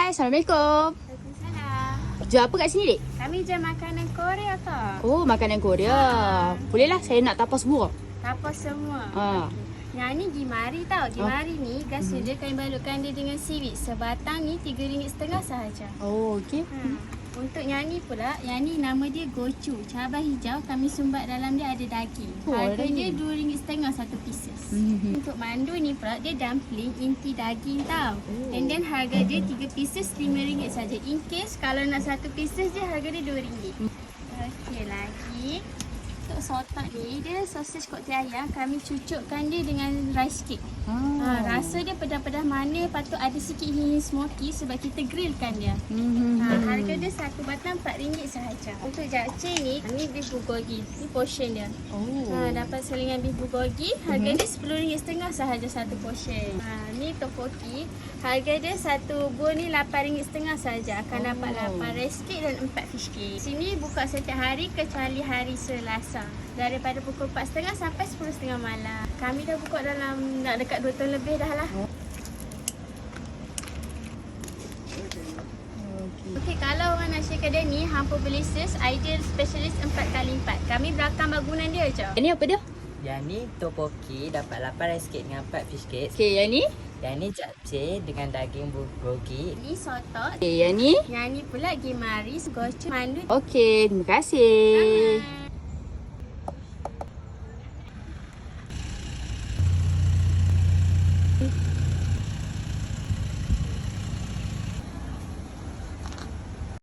Hai, Assalamualaikum. Waalaikumsalam. Jual apa kat sini, Dek? Kami jual makanan Korea kak. Oh, makanan Korea. Bolehlah saya nak tapas semua. Tapas semua. Ha. Yang ni gimari tau. Gimari ni gasnya dia kami balutkan dia dengan seaweed. Sebatang ni RM3.50 sahaja. Oh, okey. Untuk yang ni pula, yang ni nama dia gochu. Cabai hijau kami sumbat dalam dia ada daging. Oh, Harga dia daging. RM2.50 satu pieces. Mhm. Untuk mandu ni pula dia dumpling inti daging tau. And then harga dia 3 pieces RM5 saja. In case kalau nak satu pieces je harga dia RM2. Okey lagi. Untuk sotak ni dia sausage kote ayam kami cucukkan dia dengan rice cake. Rasa dia pedas-pedas manis, patut ada sikit hint smoky sebab kita grillkan dia. Harga dia satu batang RM4 sahaja. Untuk japchae ni beef bulgogi. Ni portion dia. Dapat selingan beef bulgogi. Harga dia RM10.50 sahaja satu portion. Ni tteokbokki. Harga dia satu bowl ni RM8.50 sahaja. Akan dapat 8 rice cake dan 4 fish cake. Sini buka setiap hari kecuali hari Selasa. Daripada pukul 4.30 sampai 10.30 malam. Kami dah buka dalam nak dekat 2 tahun lebih dah lah. Okey, kalau orang nak share kedai ni, hampa boleh search Ideal Specialist 4x4. Kami belakang bangunan dia je. Yang ni apa dia? Yang ni tteokbokki dapat 8 rice cake dengan 4 fish cake. Okey, yang ni? Yang ni japchae dengan daging bulgogi. Ni sotot. Okey, yang ni? Yang ni pula gimaris, gochu, mandu. Okey, terima kasih. Sama.